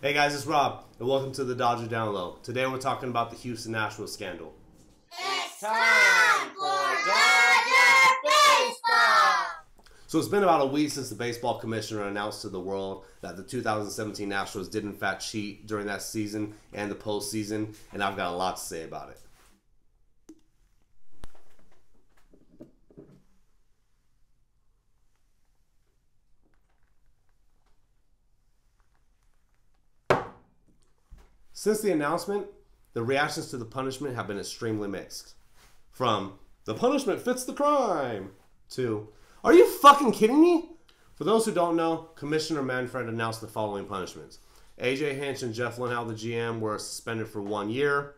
Hey guys, it's Rob, and welcome to the Dodger Down Low. Today we're talking about the Houston Astros scandal. It's time for Dodger Baseball! So it's been about a week since the baseball commissioner announced to the world that the 2017 Astros did in fact cheat during that season and the postseason, and I've got a lot to say about it. Since the announcement, the reactions to the punishment have been extremely mixed. From, the punishment fits the crime, to, are you fucking kidding me? For those who don't know, Commissioner Manfred announced the following punishments. A.J. Hinch and Jeff Linnell, the GM, were suspended for 1 year,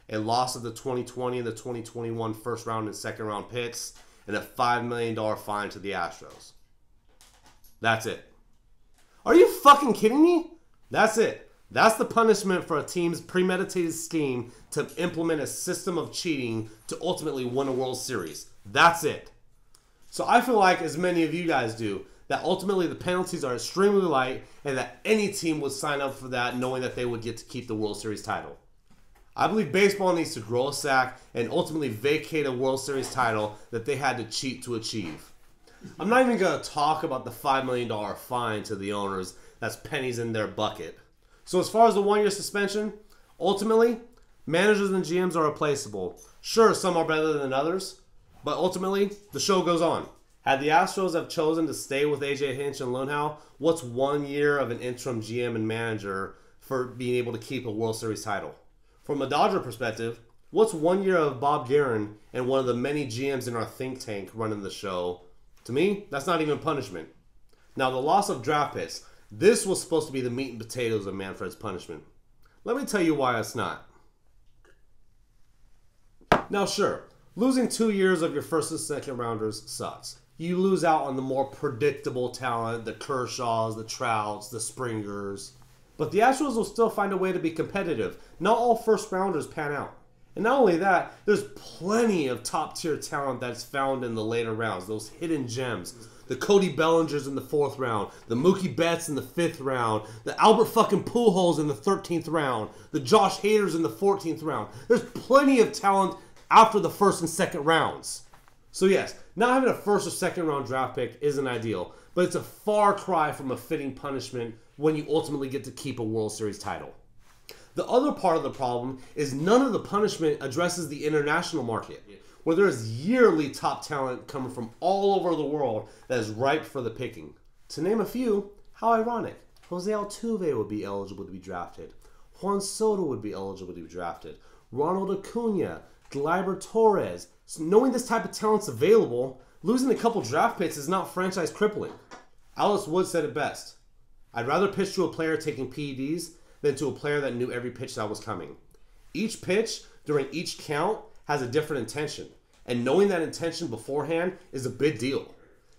a loss of the 2020 and the 2021 first round and second round picks, and a $5 million fine to the Astros. That's it. Are you fucking kidding me? That's it. That's the punishment for a team's premeditated scheme to implement a system of cheating to ultimately win a World Series. That's it. So I feel like, as many of you guys do, that ultimately the penalties are extremely light and that any team would sign up for that knowing that they would get to keep the World Series title. I believe baseball needs to grow a sack and ultimately vacate a World Series title that they had to cheat to achieve. I'm not even going to talk about the $5 million fine to the owners. That's pennies in their bucket. So as far as the 1 year suspension, ultimately, managers and GMs are replaceable. Sure, some are better than others, but ultimately, the show goes on. Had the Astros have chosen to stay with A.J. Hinch and Linnell, what's 1 year of an interim GM and manager for being able to keep a World Series title? From a Dodger perspective, what's 1 year of Bob Guerin and one of the many GMs in our think tank running the show? To me, that's not even punishment. Now, the loss of draft picks. This was supposed to be the meat and potatoes of Manfred's punishment. Let me tell you why it's not. Now sure, losing 2 years of your first and second rounders sucks. You lose out on the more predictable talent, the Kershaws, the Trouts, the Springers. But the Astros will still find a way to be competitive. Not all first rounders pan out. And not only that, there's plenty of top tier talent that's found in the later rounds, those hidden gems. The Cody Bellingers in the 4th round, the Mookie Betts in the 5th round, the Albert fucking Pujols in the 13th round, the Josh Haders in the 14th round. There's plenty of talent after the 1st and 2nd rounds. So yes, not having a 1st or 2nd round draft pick isn't ideal, but it's a far cry from a fitting punishment when you ultimately get to keep a World Series title. The other part of the problem is none of the punishment addresses the international market, where there is yearly top talent coming from all over the world that is ripe for the picking. To name a few, how ironic. Jose Altuve would be eligible to be drafted. Juan Soto would be eligible to be drafted. Ronald Acuna, Gleyber Torres. So knowing this type of talent's available, losing a couple draft picks is not franchise crippling. Alex Wood said it best. I'd rather pitch to a player taking PEDs than to a player that knew every pitch that was coming. Each pitch during each count has a different intention, and knowing that intention beforehand is a big deal.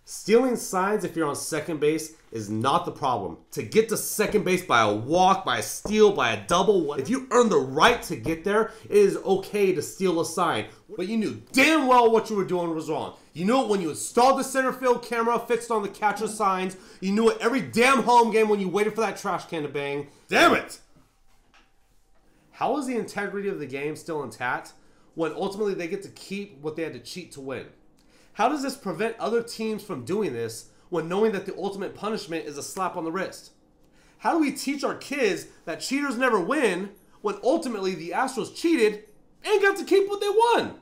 Stealing signs if you're on second base is not the problem. To get to second base by a walk, by a steal, by a double, if you earn the right to get there, it is okay to steal a sign. But you knew damn well what you were doing was wrong. You knew it when you installed the center field camera fixed on the catcher signs. You knew it every damn home game when you waited for that trash can to bang. Damn it! How is the integrity of the game still intact when ultimately they get to keep what they had to cheat to win? How does this prevent other teams from doing this when knowing that the ultimate punishment is a slap on the wrist? How do we teach our kids that cheaters never win when ultimately the Astros cheated and got to keep what they won?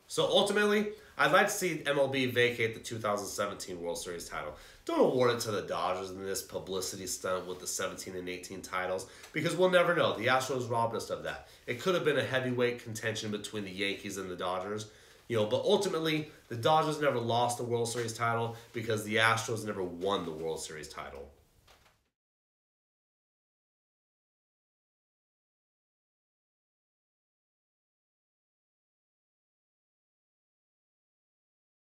So ultimately, I'd like to see MLB vacate the 2017 World Series title. Don't award it to the Dodgers in this publicity stunt with the 17 and 18 titles, because we'll never know. The Astros robbed us of that. It could have been a heavyweight contention between the Yankees and the Dodgers, but ultimately, the Dodgers never lost the World Series title because the Astros never won the World Series title.